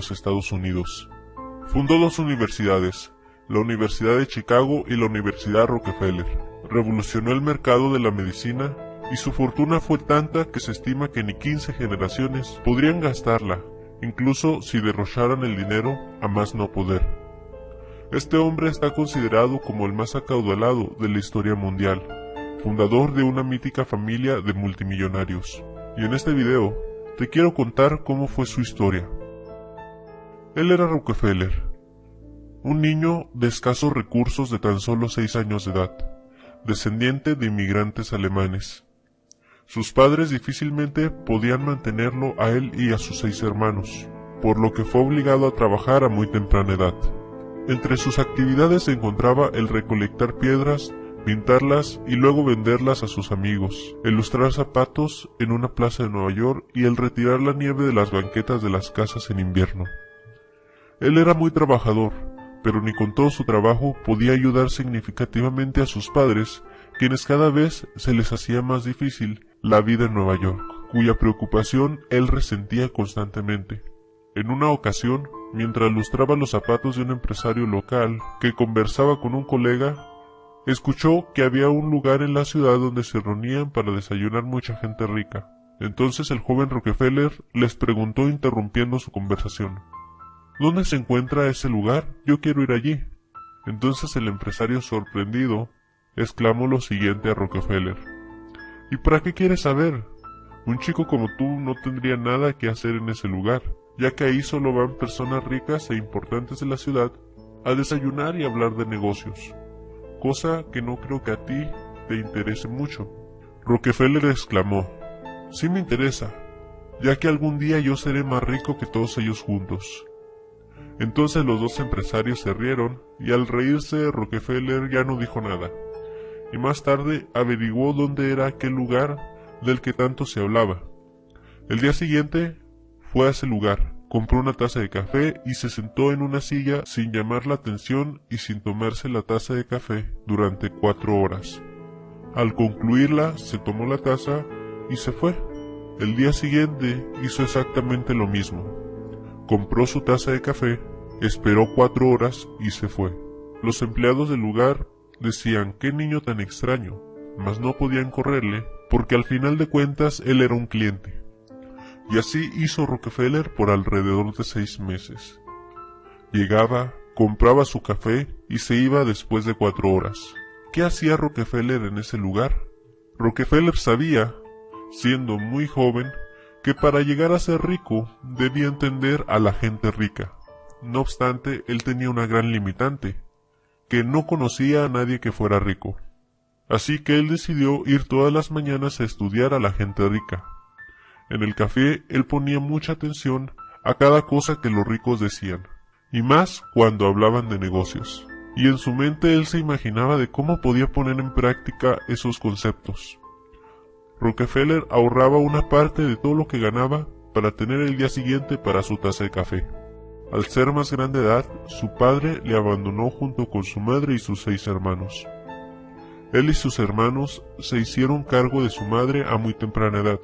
los Estados Unidos. Fundó dos universidades, la Universidad de Chicago y la Universidad Rockefeller. Revolucionó el mercado de la medicina y su fortuna fue tanta que se estima que ni 15 generaciones podrían gastarla, incluso si derrocharan el dinero a más no poder. Este hombre está considerado como el más acaudalado de la historia mundial, fundador de una mítica familia de multimillonarios. Y en este video te quiero contar cómo fue su historia. Él era Rockefeller, un niño de escasos recursos de tan solo 6 años de edad, descendiente de inmigrantes alemanes. Sus padres difícilmente podían mantenerlo a él y a sus 6 hermanos, por lo que fue obligado a trabajar a muy temprana edad. Entre sus actividades se encontraba el recolectar piedras, pintarlas y luego venderlas a sus amigos, el lustrar zapatos en una plaza de Nueva York y el retirar la nieve de las banquetas de las casas en invierno. Él era muy trabajador, pero ni con todo su trabajo podía ayudar significativamente a sus padres, quienes cada vez se les hacía más difícil la vida en Nueva York, cuya preocupación él resentía constantemente. En una ocasión, mientras lustraba los zapatos de un empresario local que conversaba con un colega, escuchó que había un lugar en la ciudad donde se reunían para desayunar mucha gente rica. Entonces el joven Rockefeller les preguntó interrumpiendo su conversación: ¿Dónde se encuentra ese lugar? Yo quiero ir allí. Entonces el empresario, sorprendido, exclamó lo siguiente a Rockefeller: ¿Y para qué quieres saber? Un chico como tú no tendría nada que hacer en ese lugar, ya que ahí solo van personas ricas e importantes de la ciudad a desayunar y hablar de negocios, cosa que no creo que a ti te interese mucho. Rockefeller exclamó: sí me interesa, ya que algún día yo seré más rico que todos ellos juntos. Entonces los dos empresarios se rieron, y al reírse Rockefeller ya no dijo nada, y más tarde averiguó dónde era aquel lugar del que tanto se hablaba. El día siguiente fue a ese lugar, compró una taza de café y se sentó en una silla sin llamar la atención y sin tomarse la taza de café durante 4 horas. Al concluirla, se tomó la taza y se fue. El día siguiente hizo exactamente lo mismo. Compró su taza de café, esperó 4 horas y se fue. Los empleados del lugar decían: qué niño tan extraño, mas no podían correrle, porque al final de cuentas él era un cliente. Y así hizo Rockefeller por alrededor de 6 meses. Llegaba, compraba su café y se iba después de 4 horas. ¿Qué hacía Rockefeller en ese lugar? Rockefeller sabía, siendo muy joven, que para llegar a ser rico debía entender a la gente rica. No obstante, él tenía una gran limitante, que no conocía a nadie que fuera rico. Así que él decidió ir todas las mañanas a estudiar a la gente rica. En el café él ponía mucha atención a cada cosa que los ricos decían, y más cuando hablaban de negocios. Y en su mente él se imaginaba de cómo podía poner en práctica esos conceptos. Rockefeller ahorraba una parte de todo lo que ganaba para tener el día siguiente para su taza de café. Al ser más grande de edad, su padre le abandonó junto con su madre y sus 6 hermanos. Él y sus hermanos se hicieron cargo de su madre a muy temprana edad.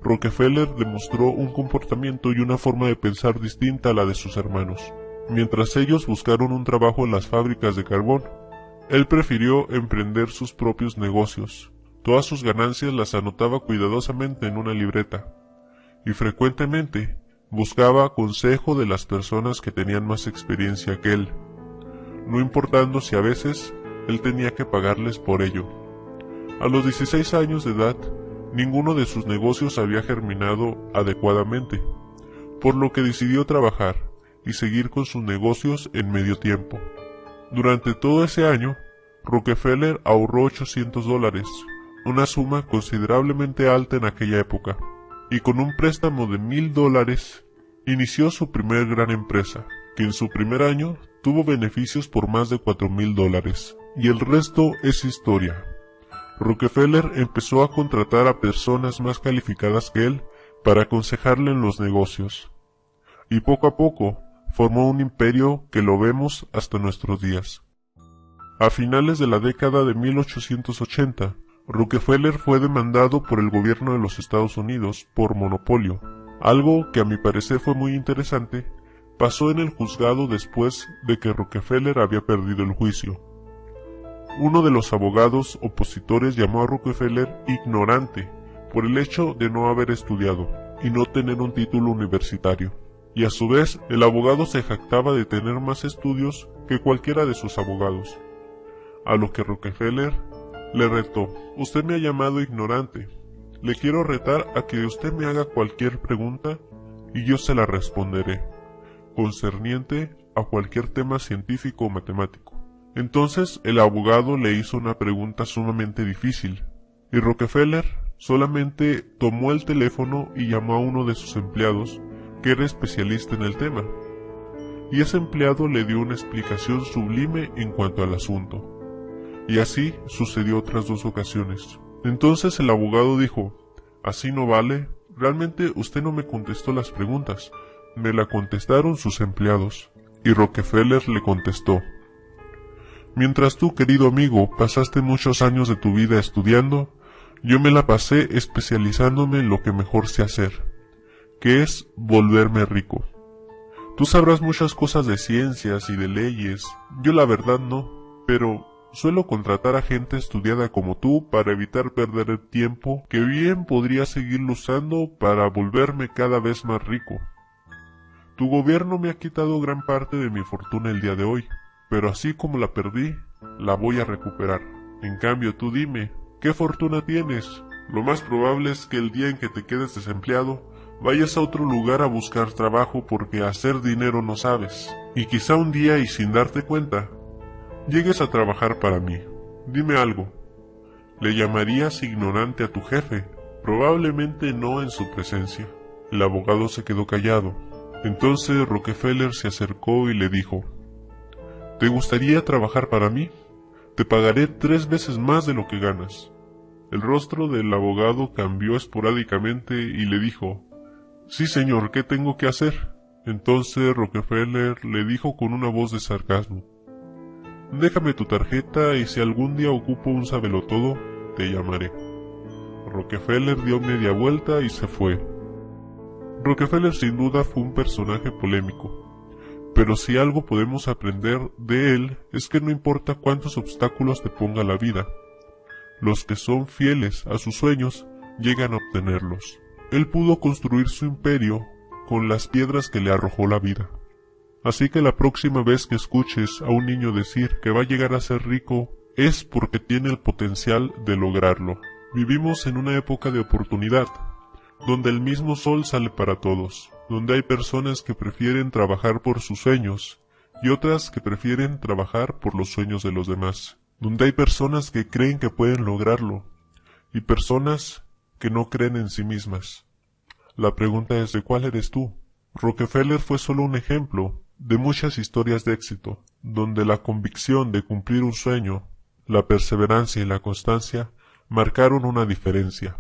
Rockefeller demostró un comportamiento y una forma de pensar distinta a la de sus hermanos. Mientras ellos buscaron un trabajo en las fábricas de carbón, él prefirió emprender sus propios negocios. Todas sus ganancias las anotaba cuidadosamente en una libreta, y frecuentemente buscaba consejo de las personas que tenían más experiencia que él, no importando si a veces él tenía que pagarles por ello. A los 16 años de edad, ninguno de sus negocios había germinado adecuadamente, por lo que decidió trabajar y seguir con sus negocios en medio tiempo. Durante todo ese año, Rockefeller ahorró $800, una suma considerablemente alta en aquella época, y con un préstamo de $1000 inició su primer gran empresa, que en su primer año tuvo beneficios por más de $4000, y el resto es historia. Rockefeller empezó a contratar a personas más calificadas que él para aconsejarle en los negocios, y poco a poco formó un imperio que lo vemos hasta nuestros días. A finales de la década de 1880, Rockefeller fue demandado por el gobierno de los Estados Unidos por monopolio, algo que a mi parecer fue muy interesante, pasó en el juzgado después de que Rockefeller había perdido el juicio. Uno de los abogados opositores llamó a Rockefeller ignorante por el hecho de no haber estudiado y no tener un título universitario. Y a su vez, el abogado se jactaba de tener más estudios que cualquiera de sus abogados. A lo que Rockefeller le retó: usted me ha llamado ignorante. Le quiero retar a que usted me haga cualquier pregunta y yo se la responderé, concerniente a cualquier tema científico o matemático. Entonces el abogado le hizo una pregunta sumamente difícil, y Rockefeller solamente tomó el teléfono y llamó a uno de sus empleados, que era especialista en el tema, y ese empleado le dio una explicación sublime en cuanto al asunto. Y así sucedió otras 2 ocasiones. Entonces el abogado dijo: así no vale, realmente usted no me contestó las preguntas, me la contestaron sus empleados. Y Rockefeller le contestó: mientras tú, querido amigo, pasaste muchos años de tu vida estudiando, yo me la pasé especializándome en lo que mejor sé hacer, que es volverme rico. Tú sabrás muchas cosas de ciencias y de leyes, yo la verdad no, pero suelo contratar a gente estudiada como tú para evitar perder el tiempo que bien podría seguirlo usando para volverme cada vez más rico. Tu gobierno me ha quitado gran parte de mi fortuna el día de hoy, pero así como la perdí, la voy a recuperar. En cambio, tú dime, ¿qué fortuna tienes? Lo más probable es que el día en que te quedes desempleado, vayas a otro lugar a buscar trabajo porque hacer dinero no sabes. Y quizá un día, y sin darte cuenta, llegues a trabajar para mí. Dime algo. ¿Le llamarías ignorante a tu jefe? Probablemente no en su presencia. El abogado se quedó callado. Entonces Rockefeller se acercó y le dijo: ¿te gustaría trabajar para mí? Te pagaré 3 veces más de lo que ganas. El rostro del abogado cambió esporádicamente y le dijo: sí, señor, ¿qué tengo que hacer? Entonces Rockefeller le dijo con una voz de sarcasmo: déjame tu tarjeta y si algún día ocupo un sabelotodo, te llamaré. Rockefeller dio media vuelta y se fue. Rockefeller sin duda fue un personaje polémico, pero si algo podemos aprender de él es que no importa cuántos obstáculos te ponga la vida, los que son fieles a sus sueños llegan a obtenerlos. Él pudo construir su imperio con las piedras que le arrojó la vida. Así que la próxima vez que escuches a un niño decir que va a llegar a ser rico, es porque tiene el potencial de lograrlo. Vivimos en una época de oportunidad, donde el mismo sol sale para todos, donde hay personas que prefieren trabajar por sus sueños y otras que prefieren trabajar por los sueños de los demás, donde hay personas que creen que pueden lograrlo y personas que no creen en sí mismas. La pregunta es: ¿de cuál eres tú? Rockefeller fue solo un ejemplo de muchas historias de éxito, donde la convicción de cumplir un sueño, la perseverancia y la constancia marcaron una diferencia.